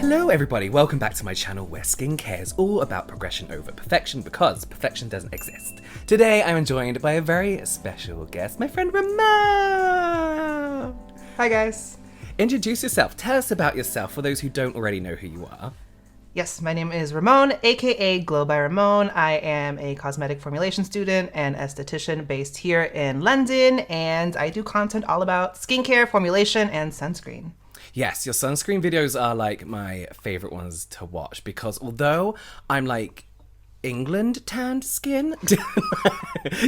Hello everybody, welcome back to my channel where skincare is all about progression over perfection because perfection doesn't exist. Today I'm joined by a very special guest, my friend Ramon! Hi guys. Introduce yourself, tell us about yourself for those who don't already know who you are. Yes, my name is Ramon, aka Glow by Ramon. I am a cosmetic formulation student and esthetician based here in London, and I do content all about skincare, formulation, and sunscreen. Yes, your sunscreen videos are like my favorite ones to watch because although I'm like England tanned skin,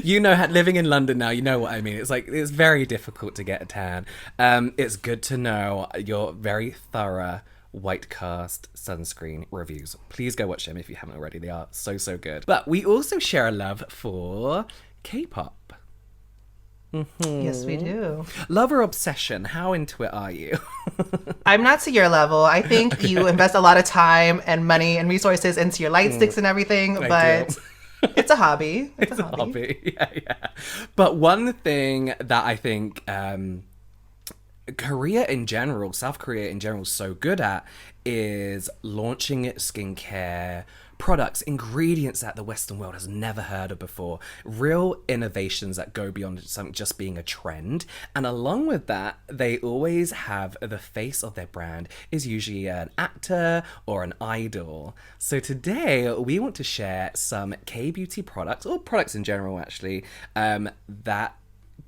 you know, living in London now, you know what I mean. It's like, it's very difficult to get a tan. It's good to know your very thorough white cast sunscreen reviews. Please go watch them if you haven't already. They are so, so good. But we also share a love for K-pop. Mm-hmm. Yes, we do. Love or obsession? How into it are you? I'm not to your level. I think you invest a lot of time and money and resources into your light sticks and everything, but it's a hobby. It's a hobby. Yeah. But one thing that I think Korea in general, South Korea in general, is so good at is launching skincare products, ingredients that the Western world has never heard of before, real innovations that go beyond something just being a trend. And along with that, they always have the face of their brand is usually an actor or an idol. So today we want to share some K-beauty products, or products in general actually, that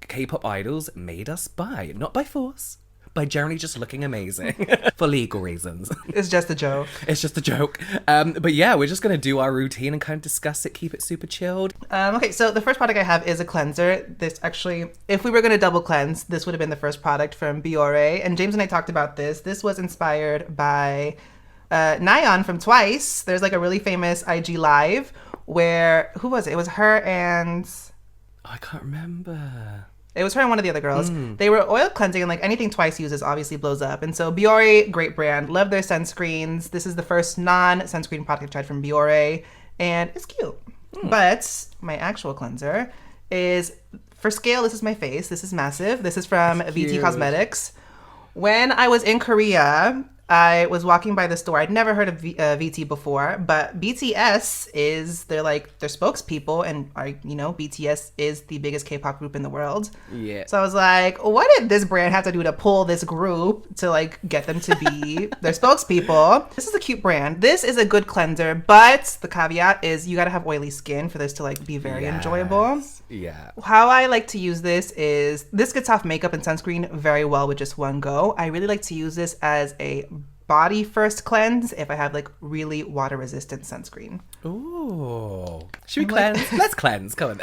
K-pop idols made us buy, not by force, by generally just looking amazing for legal reasons. It's just a joke. It's just a joke. But yeah, we're just going to do our routine and kind of discuss it, keep it super chilled. Okay, so the first product I have is a cleanser. This actually, if we were going to double cleanse, this would have been the first product from Biore. And James and I talked about this. This was inspired by Nayeon from Twice. There's like a really famous IG live where, who was it? It was her and... I can't remember. It was her and one of the other girls. They were oil cleansing, and like anything Twice uses obviously blows up. And so Biore, great brand. Love their sunscreens. This is the first non-sunscreen product I've tried from Biore, and it's cute. But my actual cleanser is, for scale, this is my face. This is massive. This is from VT Cosmetics. When I was in Korea, I was walking by the store. I'd never heard of VT before, but BTS is their spokespeople, and BTS is the biggest K-pop group in the world. Yeah. So I was like, what did this brand have to do to pull this group to like get them to be their spokespeople? This is a cute brand. This is a good cleanser, but the caveat is you gotta have oily skin for this to like be very enjoyable. Yeah. How I like to use this is, this gets off makeup and sunscreen very well with just one go. I really like to use this as a body first cleanse if I have like really water resistant sunscreen. Ooh. Should we cleanse? Let's cleanse. Come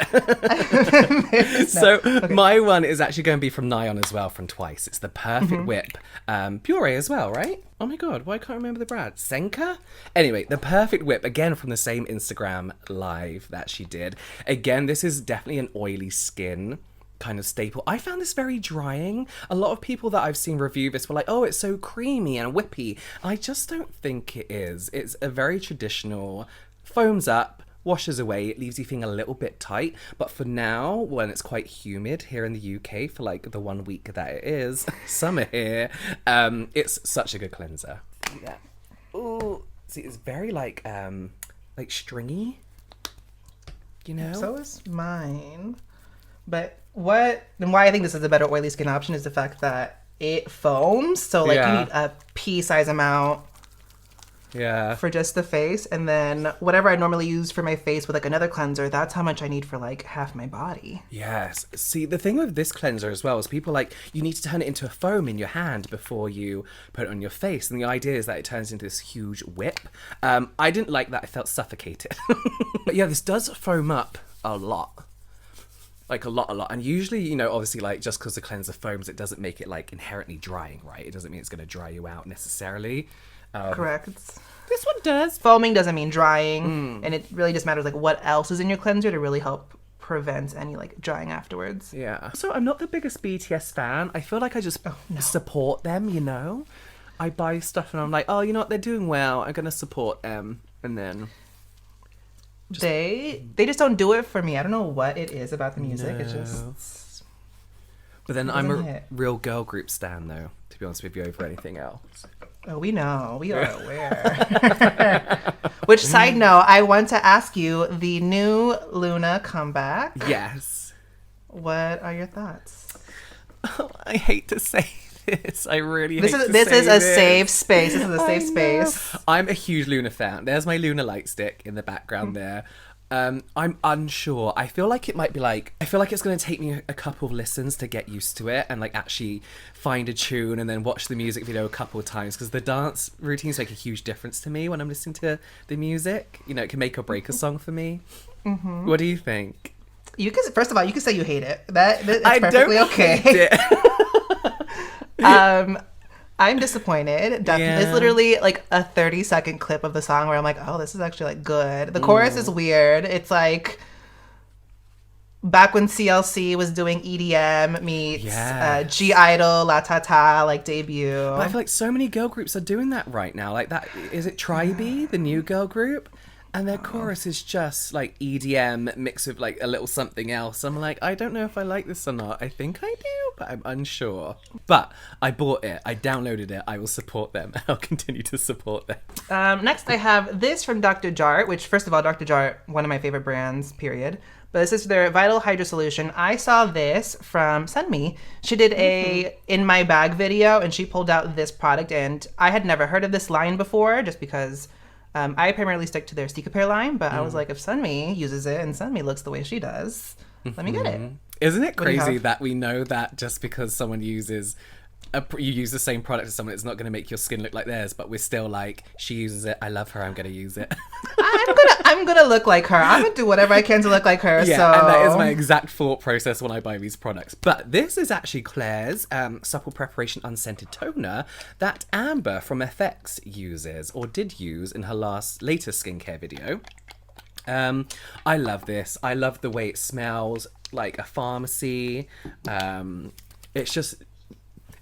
on. My one is actually going to be from Nayeon as well, from Twice. It's the Perfect Whip. Puree as well, right? Oh my god, why can't I remember the brand? Senka? Anyway, the Perfect Whip, again from the same Instagram live that she did. Again, this is definitely an oily skin kind of staple. I found this very drying. A lot of people that I've seen review this were like, oh, it's so creamy and whippy. I just don't think it is. It's a very traditional, foams up, washes away, it leaves you feeling a little bit tight. But for now, when it's quite humid here in the UK for like the 1 week that it is summer here, it's such a good cleanser. Yeah. Ooh, see, it's very like stringy, you know? So is mine. But why I think this is a better oily skin option is the fact that it foams. So like you need a pea-size amount for just the face. And then whatever I normally use for my face with like another cleanser, that's how much I need for like half my body. Yes. See, the thing with this cleanser as well is people like, you need to turn it into a foam in your hand before you put it on your face. And the idea is that it turns into this huge whip. I didn't like that. I felt suffocated. But yeah, this does foam up a lot. Like a lot. And usually, obviously, like, just because the cleanser foams, it doesn't make it, like, inherently drying, right? It doesn't mean it's going to dry you out necessarily. Correct. This one does. Foaming doesn't mean drying. And it really just matters, like, what else is in your cleanser to really help prevent any, like, drying afterwards. Yeah. So I'm not the biggest BTS fan. I feel like I just support them, I buy stuff and I'm like, oh, you know what? They're doing well. I'm going to support them. And then... They just don't do it for me. I don't know what it is about the music. It just... But then I'm a real girl group stan, though, to be honest with you, over anything else. Oh, we know. We are aware. Which, side note, I want to ask you the new Luna comeback. Yes. What are your thoughts? Oh, I hate to say this. I really This hate is to this say is a this. safe space. This is a safe I space. know. I'm a huge Luna fan. There's my Luna light stick in the background there. I'm unsure. I feel like it's going to take me a couple of listens to get used to it and like actually find a tune and then watch the music video a couple of times, because the dance routines make a huge difference to me when I'm listening to the music. You know, it can make or break a song for me. Mm-hmm. What do you think? You can, first of all, you can say you hate it. That's I perfectly don't okay. hate it. I'm disappointed. Definitely. Yeah. It's literally like a 30-second clip of the song where I'm like, oh, this is actually like good. The chorus is weird. It's like back when CLC was doing EDM meets Yes. G Idol, La Ta Ta, like debut. But I feel like so many girl groups are doing that right now. Like that, is it Tribe, the new girl group? And their chorus is just like EDM mixed with like a little something else. I'm like, I don't know if I like this or not. I think I do, but I'm unsure. But I bought it. I downloaded it. I will support them. I'll continue to support them. Next, I have this from Dr. Jart, which, first of all, Dr. Jart, one of my favorite brands, period. But this is their Vital Hydro Solution. I saw this from Sunmi. She did a In My Bag video, and she pulled out this product, and I had never heard of this line before, just because I primarily stick to their Cicapair line, but I was like, if Sunmi uses it and Sunmi looks the way she does, let me get it. Isn't it do you crazy have? that we know that just because someone uses you use the same product as someone, it's not going to make your skin look like theirs, but we're still like, she uses it, I love her, I'm going to use it. I'm gonna look like her. I'm gonna do whatever I can to look like her. Yeah, so and that is my exact thought process when I buy these products. But this is actually Claire's Supple Preparation Unscented Toner that Amber from FX uses, or did use in her latest skincare video. I love this. I love the way it smells like a pharmacy. It's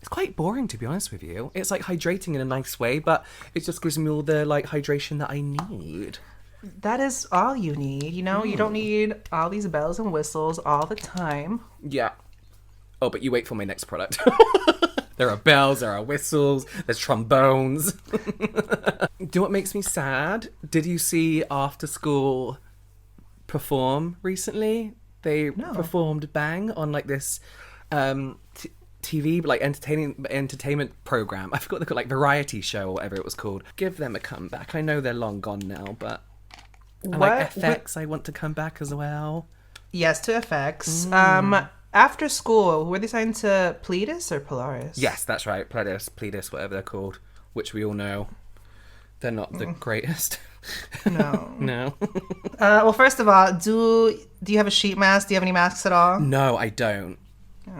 quite boring, to be honest with you. It's like hydrating in a nice way, but it just gives me all the like hydration that I need. that is all you need. You know, you don't need all these bells and whistles all the time. Yeah. Oh, but you wait for my next product. There are bells, there are whistles, there's trombones. Do you know what makes me sad? Did you see After School perform recently? They performed Bang on like this TV, like entertainment program. I forgot they called, like variety show or whatever it was called. Give them a comeback. I know they're long gone now, but I like FX. I want to come back as well. Yes, to FX. After School, were they signed to Pledis or Polaris? Yes, that's right. Pledis, whatever they're called, which we all know. They're not the greatest. No. No. Well, first of all, do you have a sheet mask? Do you have any masks at all? No, I don't.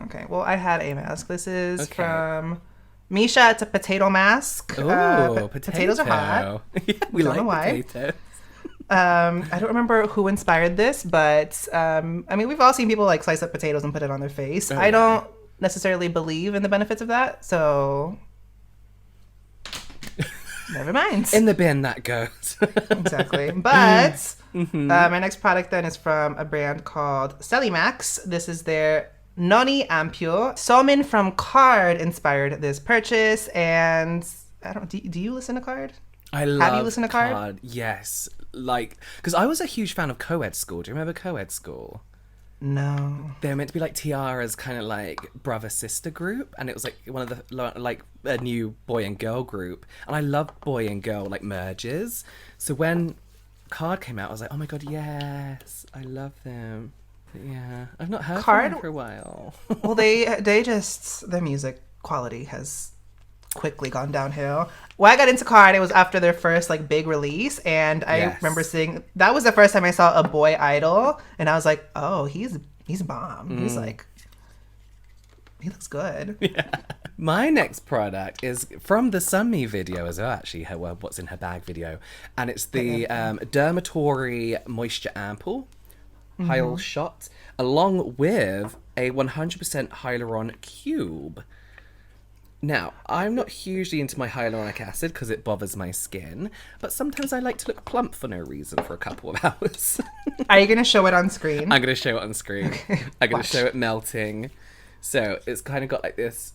Okay. Well, I had a mask. This is Okay. from Misha. It's a potato mask. Ooh, Potatoes are hot. Yeah, we Don't like know why. potatoes. I don't remember who inspired this, but I mean, we've all seen people like slice up potatoes and put it on their face. I don't necessarily believe in the benefits of that, so never mind. In the bin that goes. Exactly. But my next product then is from a brand called Celimax. This is their Noni Ampure. Somin from Card inspired this purchase, and I don't. Do you listen to Card? I love Have you listened to Card? Yes. Like, because I was a huge fan of Co-Ed School. Do you remember Co-Ed School? No. They were meant to be like Tiara's kind of like brother-sister group, and it was like one of the like a new boy and girl group, and I love boy and girl like merges. So when Card came out, I was like, oh my god, yes, I love them. But yeah, I've not heard Card- from them for a while. Well, they just their music quality has quickly gone downhill. When I got into Card, it was after their first like big release, and I Yes. remember seeing that was the first time I saw a boy idol, and I was like, oh, he's bomb. He's like, he looks good. My next product is from the Sunmi video as well, actually, what's in her bag video. And it's the Dermatory Moisture Ampoule Hyal Shot, along with a 100% Hyaluron Cube. Now, I'm not hugely into my hyaluronic acid because it bothers my skin, but sometimes I like to look plump for no reason for a couple of hours. Are you gonna show it on screen? I'm going to show it on screen. I'm going Watch. to show it melting. So it's kind of got like this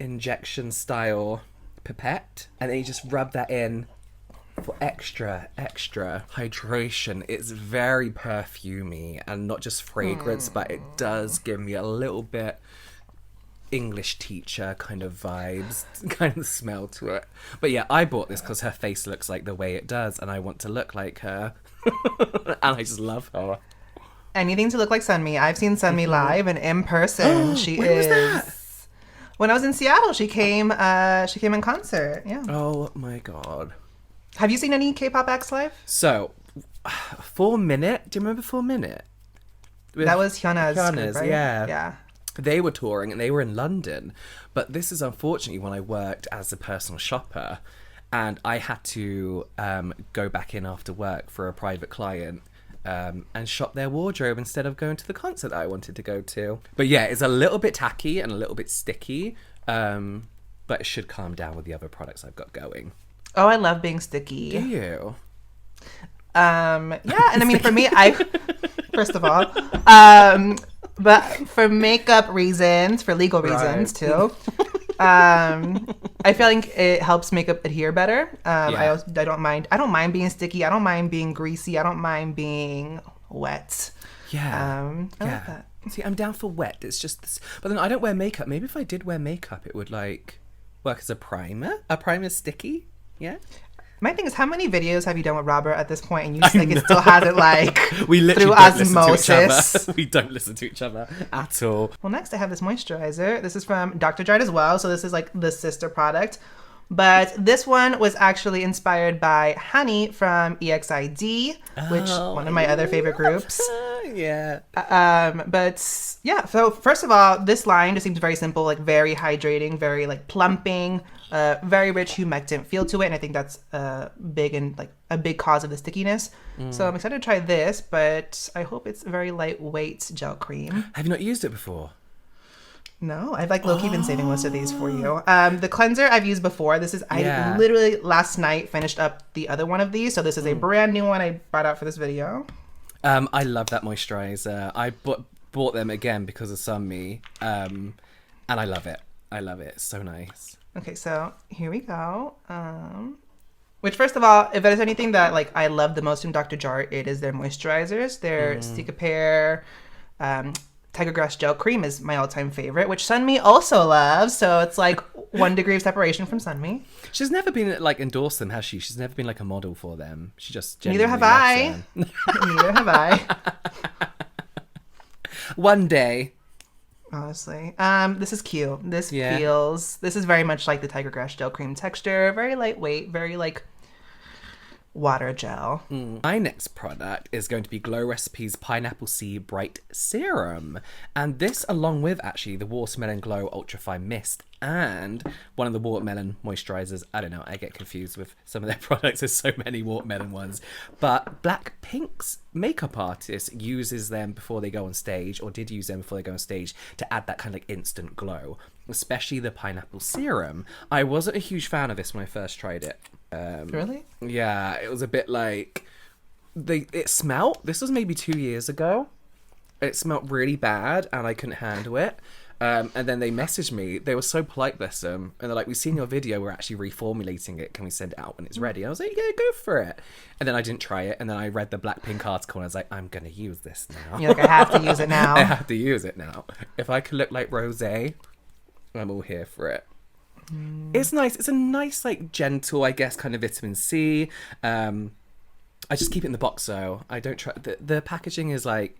injection style pipette, and then you just rub that in for extra hydration. It's very perfumey and not just fragrance, but it does give me a little bit English teacher kind of vibes, kind of smell to it. But yeah, I bought this because her face looks like the way it does, and I want to look like her. And I just love her. Anything to look like Sunmi. I've seen Sunmi live and in person. She when was is. that? When I was in Seattle, she came. She came in concert. Yeah. Oh my god. Have you seen any K-pop acts live? So, 4 Minute. Do you remember 4 Minute? That was Hyuna's group, Hyuna's, right? yeah. Yeah. They were touring and they were in London. But this is unfortunately when I worked as a personal shopper, and I had to go back in after work for a private client and shop their wardrobe instead of going to the concert that I wanted to go to. But yeah, it's a little bit tacky and a little bit sticky, but it should calm down with the other products I've got going. Oh, I love being sticky. Do you? Yeah, and I mean, for me, first of all, but for makeup reasons, for legal reasons too, I feel like it helps makeup adhere better. I don't mind being sticky. I don't mind being greasy. I don't mind being wet. Yeah. I like that. See, I'm down for wet. It's just this, but then I don't wear makeup. Maybe if I did wear makeup, it would like work as a primer. A primer sticky. Yeah. My thing is, how many videos have you done with Robert at this point, and you just like it still hasn't like we literally through don't listen to each osmosis? other. We don't listen to each other at all. Well, next I have this moisturizer. This is from Dr. Jart as well, so this is like the sister product. But this one was actually inspired by Honey from EXID, which one of my other favorite groups. Yeah. But yeah, so first of all, this line just seems very simple, like very hydrating, very like plumping, very rich humectant feel to it, and I think that's big and like a big cause of the stickiness. So I'm excited to try this, but I hope it's a very lightweight gel cream. Have you not used it before? No, I've like low-key been saving most of these for you. The cleanser I've used before. I literally last night finished up the other one of these, so this is a brand new one I brought out for this video. I love that moisturizer. I bought them again because of Sunmi, and I love it. I love it. It's so nice. Okay, so here we go. Which, first of all, if there's anything that like I love the most from Dr. Jart, it is their moisturizers. Their Cicapair Tiger Grass Gel Cream is my all-time favorite, which Sunmi also loves. So it's like 1 degree of separation from Sunmi. She's never been like endorsed them, has she? She's never been like a model for them. She just Neither have genuinely I. loves them. Neither have I. One day. Honestly, this is cute. This is very much like the Tiger Grass Gel Cream texture. Very lightweight, very like water gel. My next product is going to be Glow Recipes Pineapple C Bright Serum, and this along with actually the Watermelon Glow Ultra Fine Mist and one of the watermelon moisturizers. I don't know, I get confused with some of their products. There's so many watermelon ones, but Blackpink's makeup artist uses them before they go on stage, or did use them before they go on stage, to add that kind of like instant glow, especially the pineapple serum. I wasn't a huge fan of this when I first tried it. Really? Yeah, it was a bit like it smelt. This was maybe 2 years ago. It smelt really bad, and I couldn't handle it. And then they messaged me. They were so polite, bless them. And they're like, "We've seen your video. We're actually reformulating it. Can we send it out when it's ready?" I was like, "Yeah, go for it." And then I didn't try it. And then I read the Blackpink article, and I was like, "I'm gonna use this now." You're like, I have to use it now. I have to use it now. If I could look like Rosé, I'm all here for it. It's nice. It's a nice, like, gentle, I guess, kind of vitamin C. I just keep it in the box, though. I don't try. The packaging is like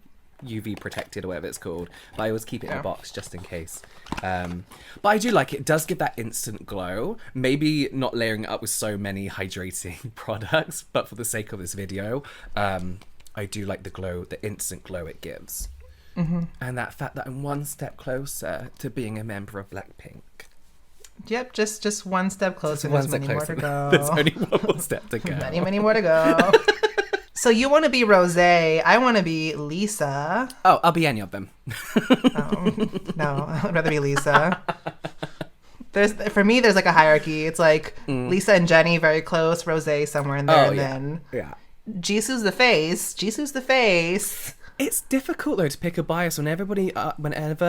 UV protected or whatever it's called, but I always keep it in a box just in case. But I do like it. It does give that instant glow. Maybe not layering it up with so many hydrating products, but for the sake of this video, I do like the glow, the instant glow it gives. And that fact that I'm one step closer to being a member of Blackpink. Yep, just one step closer. One There's step many more closer. to go. There's only one more step to go. Many more to go. So you want to be Rosé. I want to be Lisa. Oh, I'll be any of them. No, I'd rather be Lisa. For me, there's like a hierarchy. It's like Lisa and Jenny, very close. Rosé somewhere in there. Then Jisoo's the face. Jisoo's the face. It's difficult though to pick a bias whenever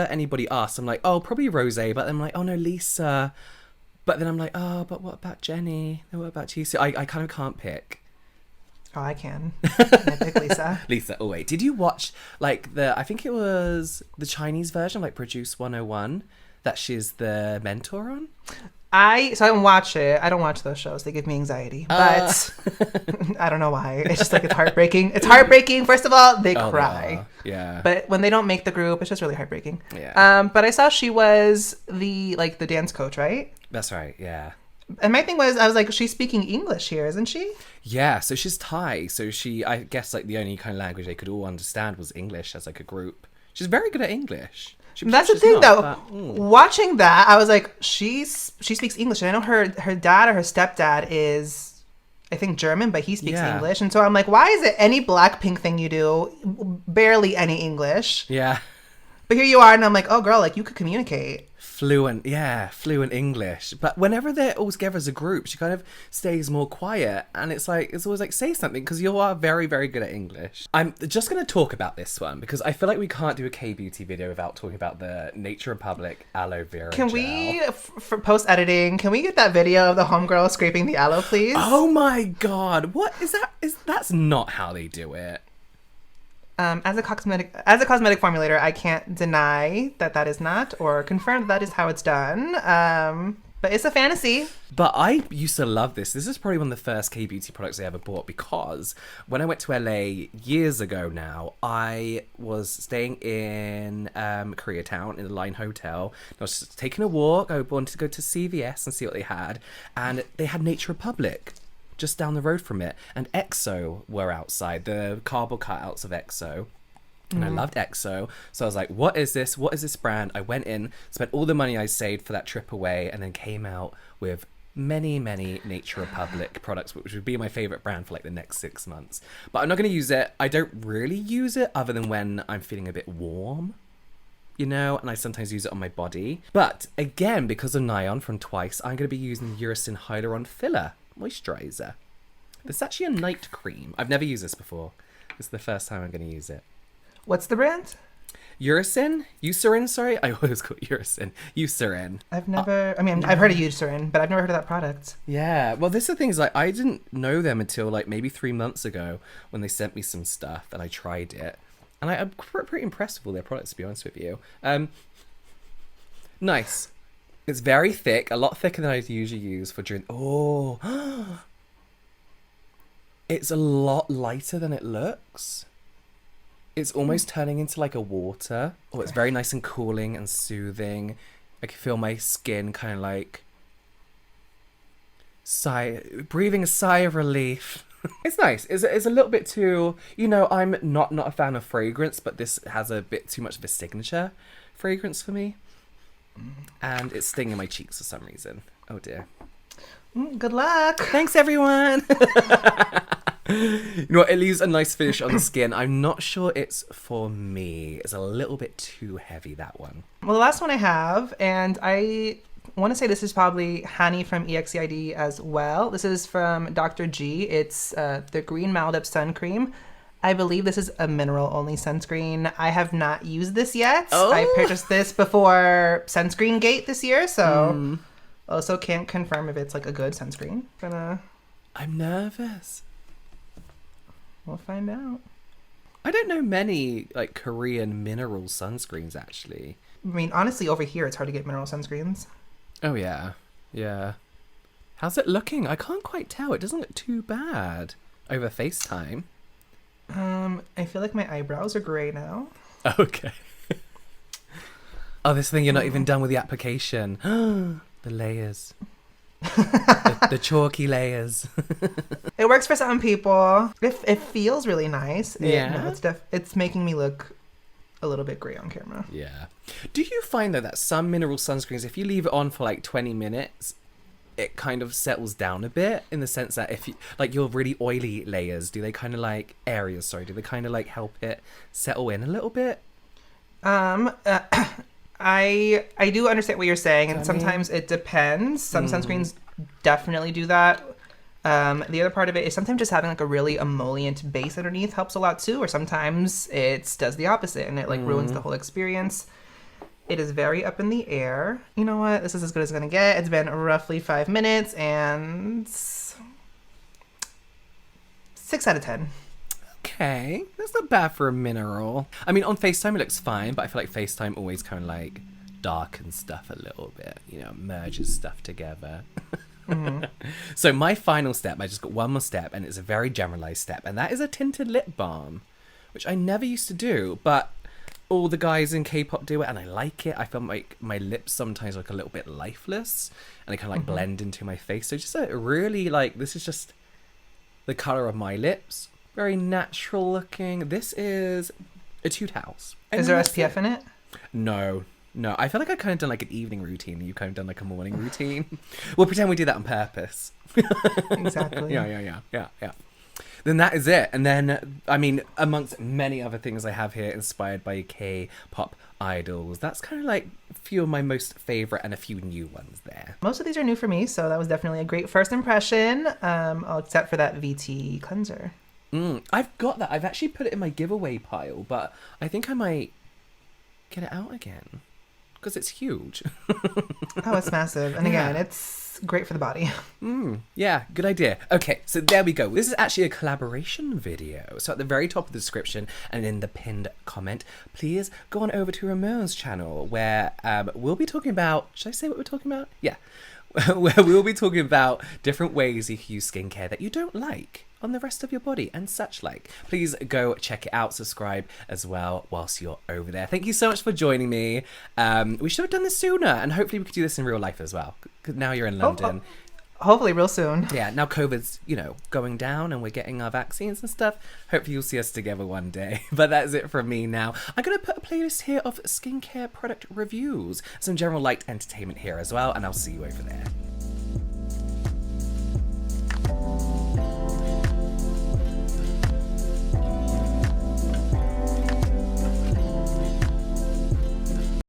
anybody asks. I'm like, oh, probably Rosé, but I'm like, oh no, Lisa. But then I'm like, oh, but what about Jenny? What about Jisoo? I kind of can't pick. Oh, I can. I pick Lisa. Lisa, oh wait, did you watch like I think it was the Chinese version of like Produce 101 that she's the mentor on? I don't watch it. I don't watch those shows. They give me anxiety. But I don't know why. It's just like it's heartbreaking. It's heartbreaking. First of all, they cry. Yeah. But when they don't make the group, it's just really heartbreaking. Yeah. But I saw she was the dance coach, right? That's right, yeah. And my thing was, I was like, she's speaking English here, isn't she? Yeah, so she's Thai. So I guess like the only kind of language they could all understand was English as like a group. She's very good at English. That's the thing, though. Watching that, I was like, she speaks English. And I know her dad or her stepdad is, I think, German, but he speaks English. And so I'm like, why is it any Blackpink thing you do, barely any English? Yeah. But here you are, and I'm like, oh, girl, like, you could communicate. Fluent English. But whenever they're all together as a group, she kind of stays more quiet. And it's always like, say something, because you are very, very good at English. I'm just going to talk about this one, because I feel like we can't do a K-beauty video without talking about the Nature Republic aloe vera Can gel. we, for post-editing, can we get that video of the homegirl scraping the aloe, please? Oh my god, what is that? That's not how they do it. As a cosmetic formulator, I can't deny that is not, or confirm that is how it's done. But it's a fantasy. But I used to love this. This is probably one of the first K-beauty products I ever bought, because when I went to LA years ago now, I was staying in Koreatown in the Line Hotel. I was just taking a walk. I wanted to go to CVS and see what they had. And they had Nature Republic just down the road from it, and EXO were outside, the cardboard cutouts of EXO, and I loved EXO, so I was like, what is this brand? I went in, spent all the money I saved for that trip away, and then came out with many Nature Republic products, which would be my favorite brand for like the next 6 months. But I'm not going to use it. I don't really use it other than when I'm feeling a bit warm, you know, and I sometimes use it on my body. But again, because of Nyan from Twice, I'm going to be using the Eucerin Hyaluron Filler Moisturizer. This is actually a night cream. I've never used this before. This is the first time I'm going to use it. What's the brand? Eucerin, sorry. I always call it Eucerin. I've never, I've heard of Eucerin, but I've never heard of that product. Yeah, well, this is the thing, is like, I didn't know them until like maybe 3 months ago when they sent me some stuff and I tried it. And I'm pretty impressed with all their products, to be honest with you. Nice. It's very thick, a lot thicker than I usually use for during... Oh! It's a lot lighter than it looks. It's almost turning into like a water. Oh, it's very nice and cooling and soothing. I can feel my skin kind of like... breathing a sigh of relief. It's nice. It's a little bit too... You know, I'm not a fan of fragrance, but this has a bit too much of a signature fragrance for me. And it's stinging my cheeks for some reason. Oh dear. Good luck. Thanks, everyone. You know what? It leaves a nice finish on the skin. I'm not sure it's for me. It's a little bit too heavy, that one. Well, the last one I have, and I want to say this is probably Hani from EXEID as well. This is from Dr. G. It's the Green Maldip Sun Cream. I believe this is a mineral-only sunscreen. I have not used this yet. Oh. I purchased this before Sunscreen Gate this year, so also can't confirm if it's like a good sunscreen. I'm nervous. We'll find out. I don't know many like Korean mineral sunscreens, actually. I mean, honestly, over here it's hard to get mineral sunscreens. Oh yeah, yeah. How's it looking? I can't quite tell. It doesn't look too bad over FaceTime. I feel like my eyebrows are gray now. Okay. Oh, this thing, you're not even done with the application. The layers. the chalky layers. It works for some people. It feels really nice. Yeah. It's making me look a little bit gray on camera. Yeah. Do you find though that some mineral sunscreens, if you leave it on for like 20 minutes, it kind of settles down a bit, in the sense that if you, like your really oily layers, do they kind of like do they kind of like help it settle in a little bit? I do understand what you're saying, and sometimes it depends. Some sunscreens definitely do that. The other part of it is sometimes just having like a really emollient base underneath helps a lot too, or sometimes it does the opposite and it like ruins the whole experience. It is very up in the air. You know what? This is as good as it's gonna get. It's been roughly 5 minutes and 6 out of 10. Okay, that's not bad for a mineral. I mean, on FaceTime it looks fine, but I feel like FaceTime always kind of like darkens stuff a little bit, merges stuff together. So my final step, I just got one more step, and it's a very generalized step, and that is a tinted lip balm, which I never used to do, but all the guys in K-pop do it, and I like it. I feel like my lips sometimes look a little bit lifeless, and they kind of like blend into my face. So just a really like, this is just the color of my lips. Very natural looking. This is Etude House. Is there SPF in it? No. I feel like I've kind of done like an evening routine, and you've kind of done like a morning routine. We'll pretend we did that on purpose. Exactly. Yeah. Then that is it. And then, I mean, amongst many other things I have here inspired by K-pop idols, that's kind of like a few of my most favorite and a few new ones there. Most of these are new for me, so that was definitely a great first impression, except for that VT cleanser. I've got that. I've actually put it in my giveaway pile, but I think I might get it out again because it's huge. Oh, it's massive. And again, it's great for the body. Yeah, good idea. Okay, so there we go. This is actually a collaboration video. So at the very top of the description and in the pinned comment, please go on over to Ramon's channel where we'll be talking about... Should I say what we're talking about? Yeah. Where we'll be talking about different ways you can use skincare that you don't like on the rest of your body and such like. Please go check it out, subscribe as well whilst you're over there. Thank you so much for joining me. We should have done this sooner, and hopefully we could do this in real life as well. 'Cause now you're in London. Hopefully real soon. Yeah, now COVID's, going down and we're getting our vaccines and stuff. Hopefully you'll see us together one day. But that's it from me now. I'm going to put a playlist here of skincare product reviews, some general light entertainment here as well, and I'll see you over there.